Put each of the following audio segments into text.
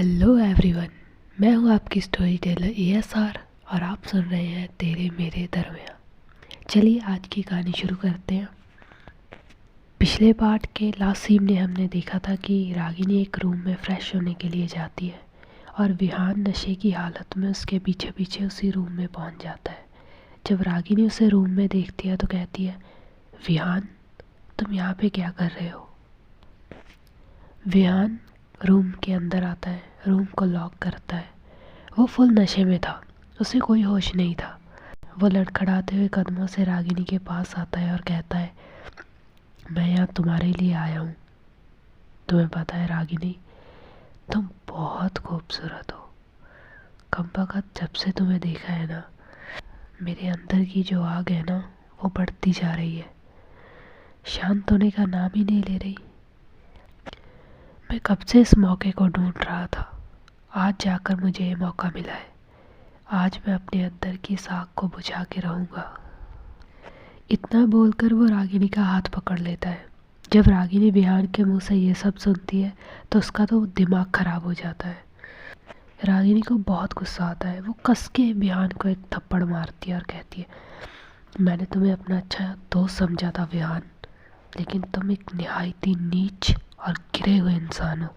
Hello everyone, मैं हूँ आपकी स्टोरी टेलर ASR और आप सुन रहे हैं तेरे मेरे दरमियाँ। चलिए आज की कहानी शुरू करते हैं। पिछले पार्ट के लास्ट सीन में हमने देखा था कि रागिनी एक रूम में फ्रेश होने के लिए जाती है और विहान नशे की हालत में उसके पीछे पीछे उसी रूम में पहुँच जाता है। जब रागिनी उसे रूम में देखती है तो कहती है, विहान तुम यहाँ पे क्या कर रहे हो। विहान रूम के अंदर आता है, रूम को लॉक करता है। वो फुल नशे में था, उसे कोई होश नहीं था। वो लड़खड़ाते हुए कदमों से रागिनी के पास आता है और कहता है, मैं यहाँ तुम्हारे लिए आया हूँ। तुम्हें पता है रागिनी, तुम बहुत खूबसूरत हो। कमबख्त जब से तुम्हें देखा है ना, मेरे अंदर की जो आग है ना वो बढ़ती जा रही है, शांत होने का नाम ही नहीं ले रही। मैं कब से इस मौके को ढूंढ रहा था, आज जाकर मुझे ये मौका मिला है। आज मैं अपने अंदर की साग को बुझा के रहूँगा। इतना बोलकर वो रागिनी का हाथ पकड़ लेता है। जब रागिनी विहान के मुंह से ये सब सुनती है तो उसका तो दिमाग खराब हो जाता है। रागिनी को बहुत गुस्सा आता है। वो कस के विहान को एक थप्पड़ मारती है और कहती है, मैंने तुम्हें अपना अच्छा दोस्त समझा था विहान, लेकिन तुम एक निहायती नीच और गिरे हुए इंसान हो।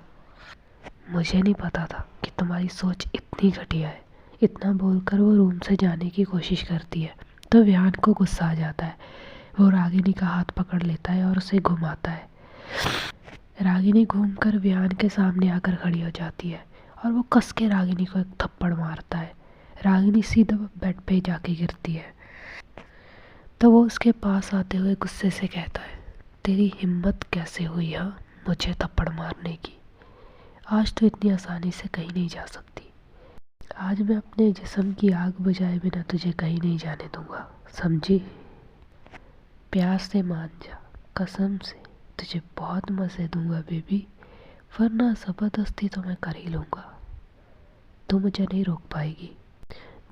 मुझे नहीं पता था कि तुम्हारी सोच इतनी घटिया है। इतना बोलकर वो रूम से जाने की कोशिश करती है तो विहान को गुस्सा आ जाता है। वो रागिनी का हाथ पकड़ लेता है और उसे घुमाता है। रागिनी घूमकर विहान के सामने आकर खड़ी हो जाती है और वो कस के रागिनी को एक थप्पड़ मारता है। रागिनी सीधा बेड पे जाके गिरती है। तो वो उसके पास आते हुए गुस्से से कहता है, तेरी हिम्मत कैसे हुई है मुझे थप्पड़ मारने की। आज तो इतनी आसानी से कहीं नहीं जा सकती। आज मैं अपने जिस्म की आग बुझाए बिना तुझे कहीं नहीं जाने दूंगा, समझी। प्यार से मान जा, कसम से तुझे बहुत मज़े दूंगा बेबी, वरना ज़बरदस्ती तो मैं कर ही लूँगा। तू मुझे नहीं रोक पाएगी।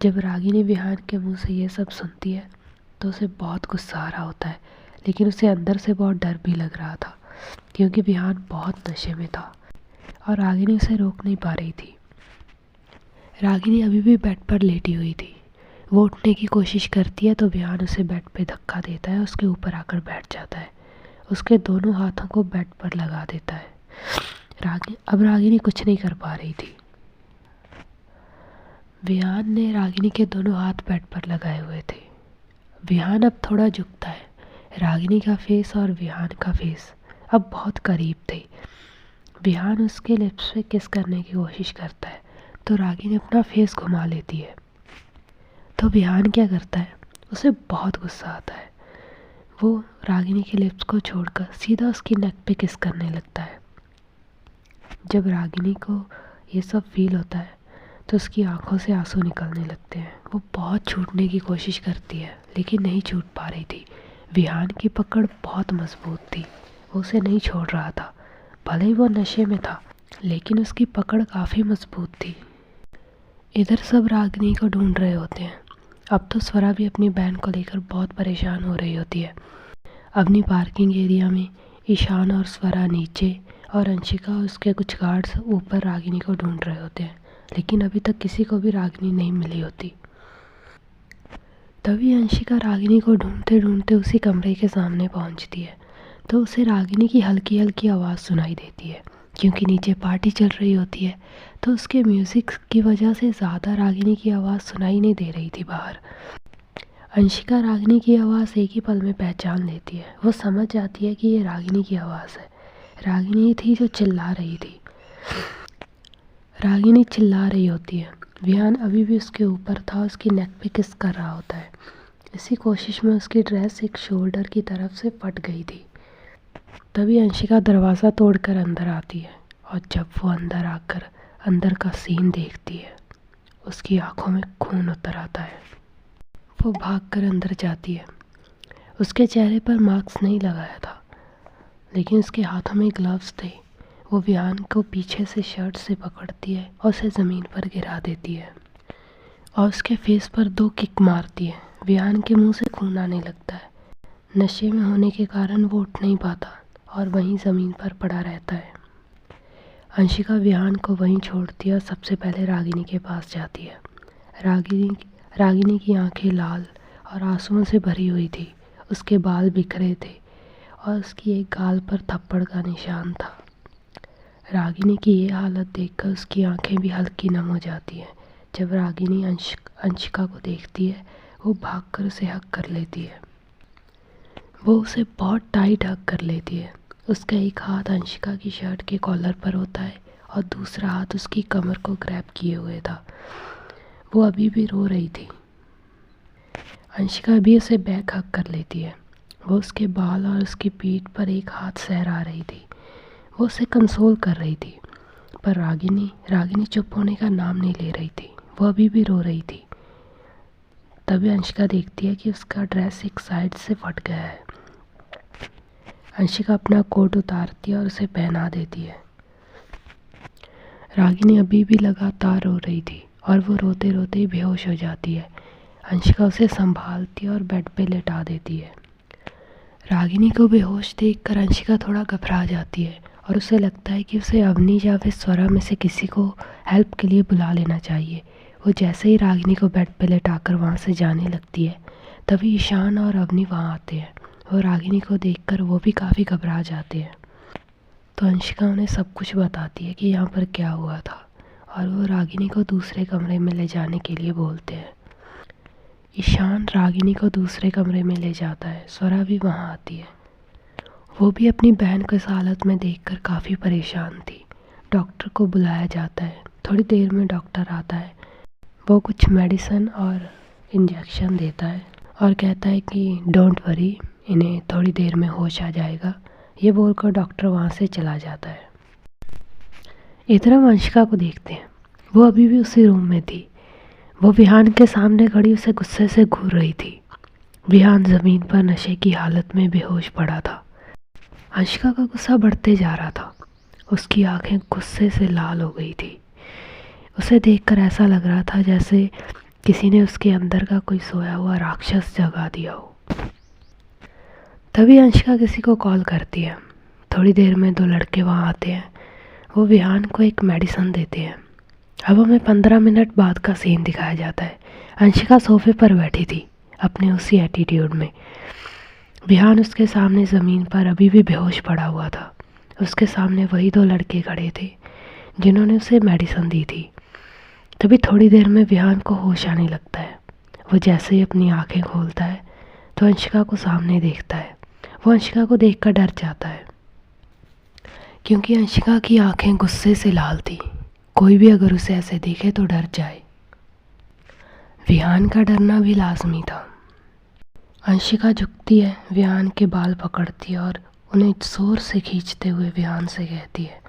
जब रागिनी विहान के मुंह से ये सब सुनती है तो उसे बहुत गुस्सा आ रहा होता है, लेकिन उसे अंदर से बहुत डर भी लग रहा था क्योंकि विहान बहुत नशे में था और रागिनी उसे रोक नहीं पा रही थी। रागिनी अभी भी बेड पर लेटी हुई थी। वो उठने की कोशिश करती है तो विहान उसे बेड पे धक्का देता है, उसके ऊपर आकर बैठ जाता है। उसके दोनों हाथों को बेड पर लगा देता है। अब रागिनी कुछ नहीं कर पा रही थी। विहान ने रागिनी के दोनों हाथ बेड पर लगाए हुए थे। विहान अब थोड़ा झुकता है। रागिनी का फेस और विहान का फेस अब बहुत करीब थे। विहान उसके लिप्स पे किस करने की कोशिश करता है तो रागिनी अपना फेस घुमा लेती है। तो विहान क्या करता है, उसे बहुत गुस्सा आता है। वो रागिनी के लिप्स को छोड़कर सीधा उसकी नेक पे किस करने लगता है। जब रागिनी को ये सब फील होता है तो उसकी आंखों से आंसू निकलने लगते हैं। वो बहुत छूटने की कोशिश करती है लेकिन नहीं छूट पा रही थी। विहान की पकड़ बहुत मजबूत थी, वो उसे नहीं छोड़ रहा था। भले ही वो नशे में था लेकिन उसकी पकड़ काफ़ी मजबूत थी। इधर सब रागिनी को ढूंढ रहे होते हैं। अब तो स्वरा भी अपनी बहन को लेकर बहुत परेशान हो रही होती है। अपनी पार्किंग एरिया में ईशान और स्वरा नीचे और अंशिका और उसके कुछ गार्ड्स ऊपर रागिनी को ढूंढ रहे होते हैं, लेकिन अभी तक किसी को भी रागिनी नहीं मिली होती। तभी अंशिका रागिनी को ढूंढते ढूंढते उसी कमरे के सामने पहुंचती है तो उसे रागिनी की हल्की हल्की आवाज़ सुनाई देती है। क्योंकि नीचे पार्टी चल रही होती है तो उसके म्यूज़िक की वजह से ज़्यादा रागिनी की आवाज़ सुनाई नहीं दे रही थी बाहर। अंशिका रागिनी की आवाज़ एक ही पल में पहचान लेती है। वो समझ जाती है कि ये रागिनी की आवाज़ है। रागिनी थी जो चिल्ला रही थी। रागिनी चिल्ला रही होती है। विहान अभी भी उसके ऊपर था, उसकी नेक पे किस कर रहा होता है। इसी कोशिश में उसकी ड्रेस एक शोल्डर की तरफ से फट गई थी। तभी अंशिका दरवाज़ा तोड़कर अंदर आती है और जब वो अंदर आकर अंदर का सीन देखती है उसकी आंखों में खून उतर आता है। वो भागकर अंदर जाती है। उसके चेहरे पर मास्क नहीं लगाया था लेकिन उसके हाथों में ग्लव्स थे। वो विहान को पीछे से शर्ट से पकड़ती है और उसे ज़मीन पर गिरा देती है और उसके फेस पर 2 किक मारती है। विहान के मुंह से खून आने लगता है। नशे में होने के कारण वो उठ नहीं पाता और वहीं ज़मीन पर पड़ा रहता है। अंशिका विहान को वहीं छोड़ती है और सबसे पहले रागिनी के पास जाती है। रागिनी की आंखें लाल और आंसुओं से भरी हुई थी। उसके बाल बिखरे थे और उसकी एक गाल पर थप्पड़ का निशान था। रागिनी की ये हालत देखकर उसकी आंखें भी हल्की नम हो जाती हैं। जब रागिनी अंशिका को देखती है, वो भागकर उसे हग कर लेती है। वो उसे बहुत टाइट हग कर लेती है। उसका एक हाथ अंशिका की शर्ट के कॉलर पर होता है और दूसरा हाथ उसकी कमर को ग्रैब किए हुए था। वो अभी भी रो रही थी। अंशिका भी उसे बैक हग कर लेती है। वो उसके बाल और उसकी पीठ पर एक हाथ सहरा रही थी। वो उसे कंसोल कर रही थी, पर रागिनी चुप होने का नाम नहीं ले रही थी। वो अभी भी रो रही थी। तभी अंशिका देखती है कि उसका ड्रेस एक साइड से फट गया है। अंशिका अपना कोट उतारती है और उसे पहना देती है। रागिनी अभी भी लगातार रो रही थी और वो रोते रोते ही बेहोश हो जाती है। अंशिका उसे संभालती है और बेड पे लेटा देती है। रागिनी को बेहोश देखकर अंशिका थोड़ा घबरा जाती है और उसे लगता है कि उसे अवनी या फिर स्वरा में से किसी को हेल्प के लिए बुला लेना चाहिए। वो जैसे ही रागिनी को बेड पे लेटाकर वहाँ से जाने लगती है, तभी ईशान और अवनी वहाँ आते हैं और रागिनी को देखकर वो भी काफ़ी घबरा जाते हैं। तो अंशिका उन्हें सब कुछ बताती है कि यहाँ पर क्या हुआ था और वो रागिनी को दूसरे कमरे में ले जाने के लिए बोलते हैं। ईशान रागिनी को दूसरे कमरे में ले जाता है। स्वरा भी वहाँ आती है। वो भी अपनी बहन को इस हालत में देखकर काफ़ी परेशान थी। डॉक्टर को बुलाया जाता है। थोड़ी देर में डॉक्टर आता है। वो कुछ मेडिसिन और इंजेक्शन देता है और कहता है कि डोंट वरी, इन्हें थोड़ी देर में होश आ जाएगा। ये बोलकर डॉक्टर वहाँ से चला जाता है। इधर हम अंशिका को देखते हैं। वो अभी भी उसी रूम में थी। वो विहान के सामने खड़ी उसे गुस्से से घूर रही थी। विहान ज़मीन पर नशे की हालत में बेहोश पड़ा था। अंशिका का गुस्सा बढ़ते जा रहा था। उसकी आंखें गुस्से से लाल हो गई थी। उसे देखकर ऐसा लग रहा था जैसे किसी ने उसके अंदर का कोई सोया हुआ राक्षस जगा दिया हो। तभी अंशिका किसी को कॉल करती है। थोड़ी देर में 2 लड़के वहाँ आते हैं। वो विहान को एक मेडिसिन देते हैं। अब हमें 15 मिनट बाद का सीन दिखाया जाता है। अंशिका सोफे पर बैठी थी अपने उसी एटीट्यूड में। विहान उसके सामने ज़मीन पर अभी भी बेहोश पड़ा हुआ था। उसके सामने वही 2 लड़के खड़े थे जिन्होंने उसे मेडिसिन दी थी। तभी थोड़ी देर में विहान को होश आने लगता है। वो जैसे ही अपनी आंखें खोलता है तो अंशिका को सामने देखता है। वो अंशिका को देखकर डर जाता है, क्योंकि अंशिका की आंखें गुस्से से लाल थी। कोई भी अगर उसे ऐसे देखे तो डर जाए। विहान का डरना भी लाजमी था। अंशिका झुकती है, विहान के बाल पकड़ती है और उन्हें जोर से खींचते हुए विहान से कहती है,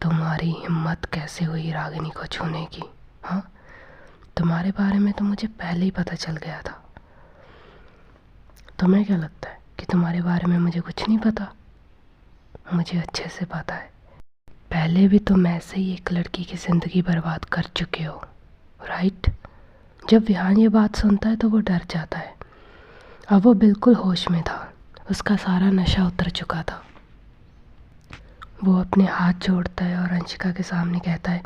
तुम्हारी हिम्मत कैसे हुई रागिनी को छूने की? हाँ, तुम्हारे बारे में तो मुझे पहले ही पता चल गया था। तुम्हें क्या लगता है कि तुम्हारे बारे में मुझे कुछ नहीं पता? मुझे अच्छे से पता है। पहले भी तुम ऐसे ही एक लड़की की ज़िंदगी बर्बाद कर चुके हो, राइट? जब विहान ये बात सुनता है तो वो डर जाता है। अब वो बिल्कुल होश में था। उसका सारा नशा उतर चुका था। वो अपने हाथ जोड़ता है और अंशिका के सामने कहता है,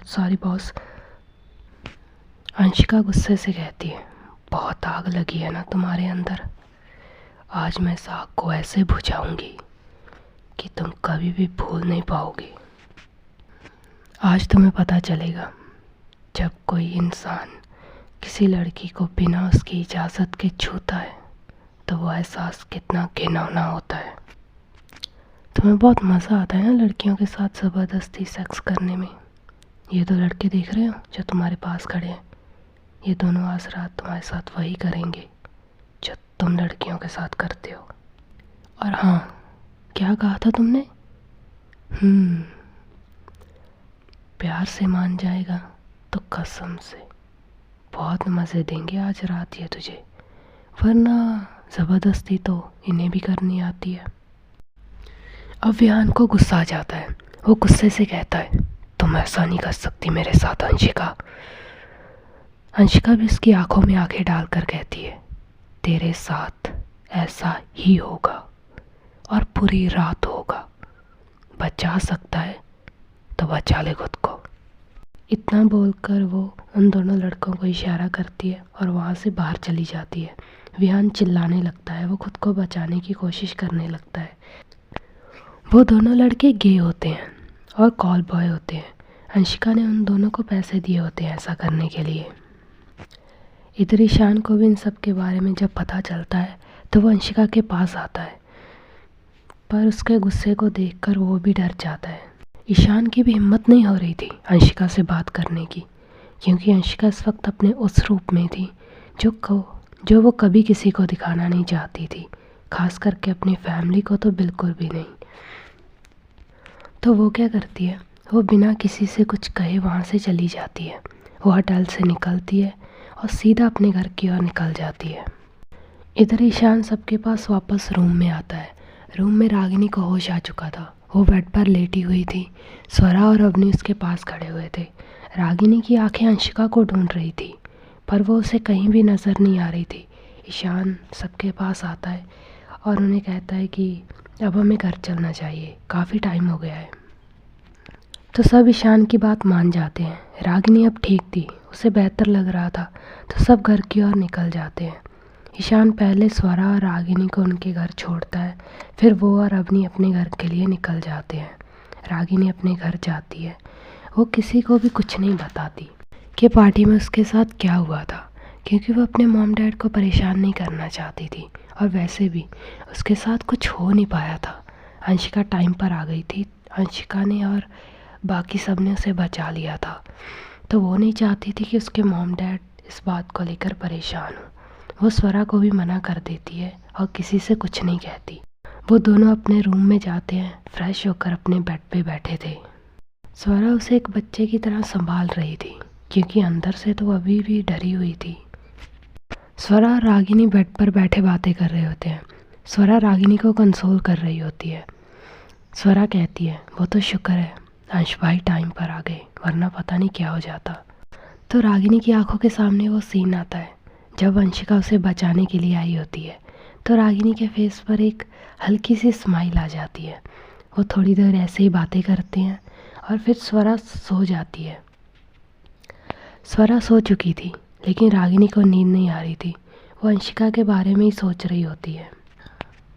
सॉरी बॉस। अंशिका गुस्से से कहती है, बहुत आग लगी है ना तुम्हारे अंदर। आज मैं इस आग को ऐसे बुझाऊंगी कि तुम कभी भी भूल नहीं पाओगे। आज तुम्हें पता चलेगा, जब कोई इंसान किसी लड़की को बिना उसकी इजाज़त के छूता है तो वो एहसास कितना घिनौना होता है। तुम्हें बहुत मज़ा आता है ना लड़कियों के साथ ज़बरदस्ती सेक्स करने में। ये 2 लड़के देख रहे हो जो तुम्हारे पास खड़े हैं, ये दोनों आज रात तुम्हारे साथ वही करेंगे जो तुम लड़कियों के साथ करते हो। और हाँ, क्या कहा था तुमने? प्यार से मान जाएगा तो कसम से बहुत मज़े देंगे आज रात ये तुझे, वरना ज़बरदस्ती तो इन्हें भी करनी आती है। अब विहान को गुस्सा आ जाता है। वो गुस्से से कहता है, तुम ऐसा नहीं कर सकती मेरे साथ अंशिका। अंशिका भी उसकी आंखों में आंखें डालकर कहती है, तेरे साथ ऐसा ही होगा और पूरी रात होगा। बचा सकता है तो बचा ले खुद को। इतना बोलकर वो उन दोनों लड़कों को इशारा करती है और वहाँ से बाहर चली जाती है। विहान चिल्लाने लगता है, वो खुद को बचाने की कोशिश करने लगता है। वो दोनों लड़के गे होते हैं और कॉल बॉय होते हैं। अंशिका ने उन दोनों को पैसे दिए होते हैं ऐसा करने के लिए। इधर ईशान को भी इन सब के बारे में जब पता चलता है तो वो अंशिका के पास आता है, पर उसके गुस्से को देखकर वो भी डर जाता है। ईशान की भी हिम्मत नहीं हो रही थी अंशिका से बात करने की, क्योंकि अंशिका इस वक्त अपने उस रूप में थी जो वो कभी किसी को दिखाना नहीं चाहती थी, खास करके अपनी फैमिली को तो बिल्कुल भी नहीं। तो वो क्या करती है, वो बिना किसी से कुछ कहे वहाँ से चली जाती है। वो होटल से निकलती है और सीधा अपने घर की ओर निकल जाती है। इधर ईशान सबके पास वापस रूम में आता है। रूम में रागिनी को होश आ चुका था, वो बेड पर लेटी हुई थी। स्वरा और अवनी उसके पास खड़े हुए थे। रागिनी की आंखें अंशिका को ढूंढ रही थी, पर वो उसे कहीं भी नज़र नहीं आ रही थी। ईशान सबके पास आता है और उन्हें कहता है कि अब हमें घर चलना चाहिए, काफ़ी टाइम हो गया है। तो सब ईशान की बात मान जाते हैं। रागिनी अब ठीक थी, उसे बेहतर लग रहा था, तो सब घर की ओर निकल जाते हैं। ईशान पहले स्वरा और रागिनी को उनके घर छोड़ता है, फिर वो और अवनी अपने घर के लिए निकल जाते हैं। रागिनी अपने घर जाती है। वो किसी को भी कुछ नहीं बताती कि पार्टी में उसके साथ क्या हुआ था, क्योंकि वो अपने मॉम डैड को परेशान नहीं करना चाहती थी, और वैसे भी उसके साथ कुछ हो नहीं पाया था। अंशिका टाइम पर आ गई थी। अंशिका ने और बाकी सब ने उसे बचा लिया था, तो वो नहीं चाहती थी कि उसके मॉम डैड इस बात को लेकर परेशान हो। वो स्वरा को भी मना कर देती है और किसी से कुछ नहीं कहती। वो दोनों अपने रूम में जाते हैं। फ्रेश होकर अपने बेड पे बैठे थे। स्वरा उसे एक बच्चे की तरह संभाल रही थी, क्योंकि अंदर से तो अभी भी डरी हुई थी। स्वरा और रागिनी बेड पर बैठे बातें कर रहे होते हैं। स्वरा रागिनी को कंसोल कर रही होती है। स्वरा कहती है, वो तो शुक्र है अंश भाई टाइम पर आ गए, वरना पता नहीं क्या हो जाता। तो रागिनी की आंखों के सामने वो सीन आता है जब अंशिका उसे बचाने के लिए आई होती है। तो रागिनी के फेस पर एक हल्की सी स्माइल आ जाती है। वो थोड़ी देर ऐसे ही बातें करते हैं और फिर स्वरा सो जाती है। स्वरा सो चुकी थी, लेकिन रागिनी को नींद नहीं आ रही थी। वो अंशिका के बारे में ही सोच रही होती है।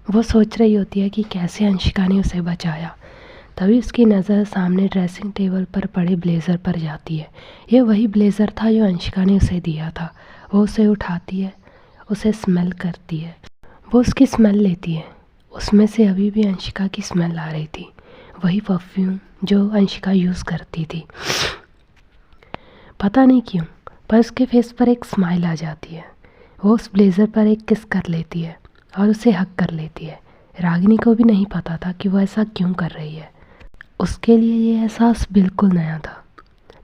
वो सोच रही होती है कि कैसे अंशिका ने उसे बचाया। तभी उसकी नज़र सामने ड्रेसिंग टेबल पर पड़े ब्लेज़र पर जाती है। ये वही ब्लेज़र था जो अंशिका ने उसे दिया था। वो उसे उठाती है, उसे स्मेल करती है। वो उसकी स्मेल लेती है। उसमें से अभी भी अंशिका की स्मेल आ रही थी, वही परफ्यूम जो अंशिका यूज़ करती थी। पता नहीं क्यों, पर उसके फेस पर एक स्माइल आ जाती है। वो उस ब्लेज़र पर एक किस कर लेती है और उसे हक कर लेती है। रागिनी को भी नहीं पता था कि वो ऐसा क्यों कर रही है। उसके लिए ये एहसास बिल्कुल नया था,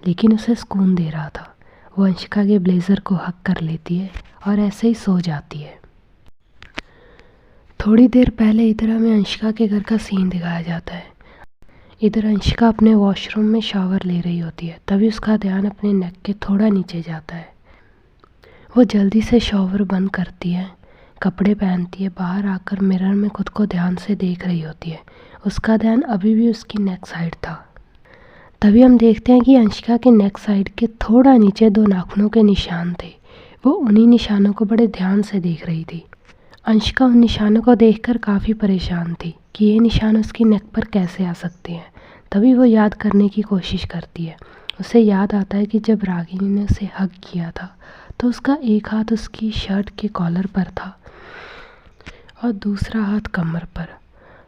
लेकिन उसे सुकून दे रहा था। वो अंशिका के ब्लेज़र को हक कर लेती है और ऐसे ही सो जाती है। थोड़ी देर पहले इधर हमें अंशिका के घर का सीन दिखाया जाता है। इधर अंशिका अपने वॉशरूम में शावर ले रही होती है, तभी उसका ध्यान अपने नेक के थोड़ा नीचे जाता है। वो जल्दी से शावर बंद करती है, कपड़े पहनती है, बाहर आकर मिरर में खुद को ध्यान से देख रही होती है। उसका ध्यान अभी भी उसकी नेक साइड था। तभी हम देखते हैं कि अंशिका के नेक साइड के थोड़ा नीचे 2 नाखूनों के निशान थे। वो उन्हीं निशानों को बड़े ध्यान से देख रही थी। अंशिका उन निशानों को देखकर काफ़ी परेशान थी कि ये निशान उसकी नेक पर कैसे आ सकते हैं। तभी वो याद करने की कोशिश करती है। उसे याद आता है कि जब रागिनी ने उसे हग किया था तो उसका एक हाथ उसकी शर्ट के कॉलर पर था और दूसरा हाथ कमर पर।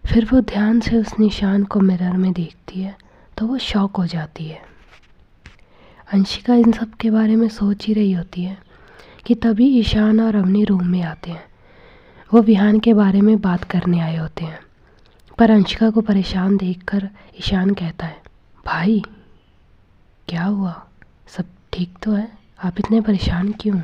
फिर वो ध्यान से उस निशान को मिरर में देखती है तो वो शॉक हो जाती है। अंशिका इन सब के बारे में सोच ही रही होती है कि तभी ईशान और अवनी रूम में आते हैं। वो विहान के बारे में बात करने आए होते हैं, पर अंशिका को परेशान देखकर ईशान कहता है, भाई क्या हुआ, सब ठीक तो है, आप इतने परेशान क्यों?